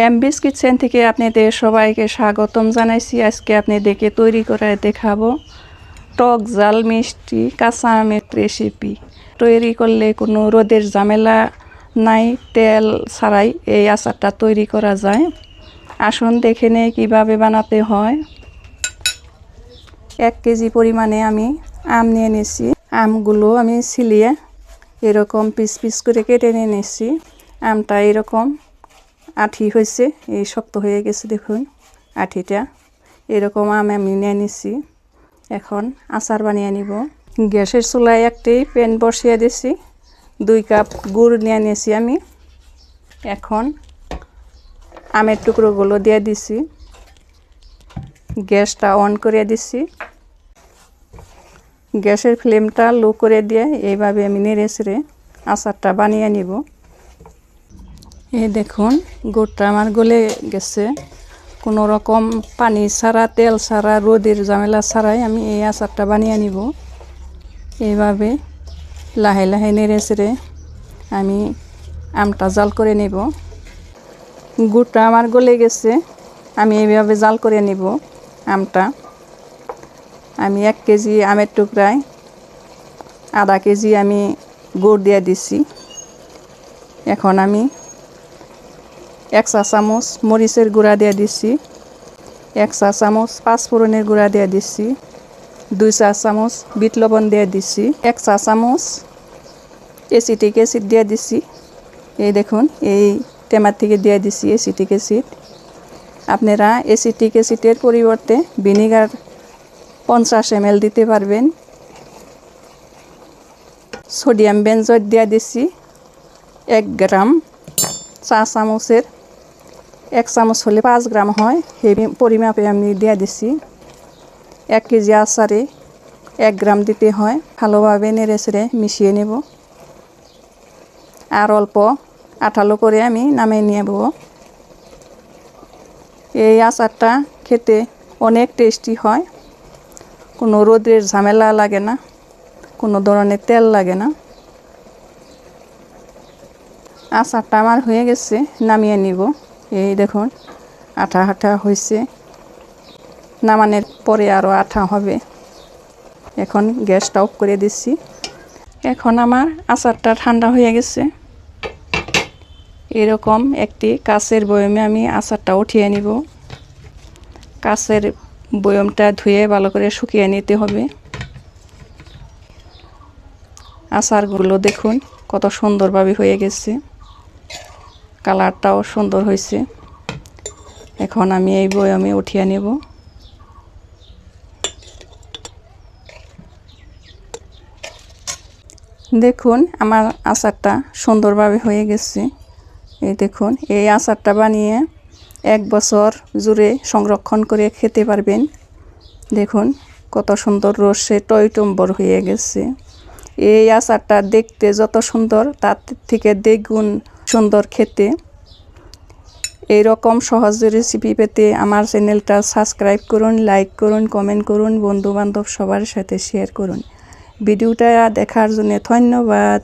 এমবিস kitchen থেকে আপনাদের সবাইকে স্বাগতম জানাইছি। আজকে আপনাদেরকে তৈরি করে দেখাবো টক ঝাল মিষ্টি কাঁচা আমের রেসিপি। তৈরি করলে কোনো রোদের ঝামেলা নাই, তেল ছাড়াই এই আচারটা তৈরি করা যায়। আসুন দেখে নেই কীভাবে বানাতে হয়। 1 কেজি পরিমাণে আমি আম নিয়ে নিয়েছি। আমগুলো আমি ছিলিয়ে এরকম পিস পিস করে কেটে নিয়ে নিয়েছি। আমটা এরকম আঠি হয়েছে, এই শক্ত হয়ে গেছে, দেখুন আঠিটা। এরকম আম আমি নিয়ে নিছি। এখন আচার বানিয়ে নিব। গ্যাসের চুলায় একটি প্যান বসিয়ে দিছি। 2 কাপ গুড় নিয়ে নিয়েছি আমি। এখন আমের টুকরোগুলো দিয়ে দিছি। গ্যাসটা অন করে দিছি। গ্যাসের ফ্লেমটা লো করে দিয়ে এইভাবে আমি নেড়ে চেড়ে আচারটা বানিয়ে নিব। এই দেখুন গুড়টা আমার গলে গেছে। কোনো রকম পানি ছাড়া, তেল ছাড়া, রোদের ঝামেলা ছাড়াই আমি এই আচারটা বানিয়ে নিব। এইভাবে লাহে লাহে নেড়ে চেড়ে আমি আমটা জাল করে নেব। গুড়টা আমার গলে গেছে, আমি এইভাবে জাল করে নেব আমটা। আমি 1 কেজি আমের টুকরায় আধা কেজি আমি গুড় দিয়ে দিছি। এখন আমি 1 চা চামচ মরিচের গুঁড়া দিয়ে দিছি, 1 চা চামচ পাঁচফোড়নের গুঁড়া দিয়ে দিছি, 2 চা চামচ বিট লবণ দিয়ে দিছি, 1 চা চামচ এসিটিক অ্যাসিড দিয়ে দিছি। এই দেখুন এই টেমার থেকে দিয়ে দিছি এসিটিক অ্যাসিড। আপনারা এসিটিক অ্যাসিডের পরিবর্তে ভিনেগার 50 ml দিতে পারবেন। সোডিয়াম বেনজয়েট দিয়ে দিছি 1 গ্রাম। চা চামচের 1 চামচ হলে 5 গ্রাম হয়, সেই পরিমাপে আমি দিয়ে দিছি। 1 কেজি আচারে 1 গ্রাম দিতে হয়। ভালোভাবে নেড়ে চেড়ে মিশিয়ে নেব। আর অল্প আঠালো করে আমি নামিয়ে নেব। এই আচারটা খেতে অনেক টেস্টি হয়। কোনো রোদের ঝামেলা লাগে না, কোনো ধরনের তেল লাগে না। আচারটা আমার হয়ে গেছে, নামিয়ে নিব। এই দেখুন আঠা আঠা হয়েছে, নামানোর পরে আরও আঠা হবে। এখন গ্যাসটা অফ করে দিচ্ছি। এখন আমার আচারটা ঠান্ডা হয়ে গেছে। এরকম একটি কাচের বয়মে আমি আচারটা উঠিয়ে নিব। কাচের বয়মটা ধুয়ে ভালো করে শুকিয়ে নিতে হবে। আচারগুলো দেখুন কত সুন্দরভাবে হয়ে গেছে, কালারটাও সুন্দর হয়েছে। এখন আমি এই বয়মে উঠিয়ে নেব। দেখুন আমার আচারটা সুন্দরভাবে হয়ে গেছে। এই দেখুন এই আচারটা বানিয়ে 1 বছর জুড়ে সংরক্ষণ করে খেতে পারবেন। দেখুন কত সুন্দর রসে টইটম্বর হয়ে গেছে। এই আচারটা দেখতে যত সুন্দর, তার থেকে দ্বিগুণ সুন্দর খেতে। এই রকম সহজ রেসিপি পেতে আমার চ্যানেলটা সাবস্ক্রাইব করুন, লাইক করুন, কমেন্ট করুন, বন্ধু বান্ধব সবার সাথে শেয়ার করুন। ভিডিওটা দেখার জন্য ধন্যবাদ।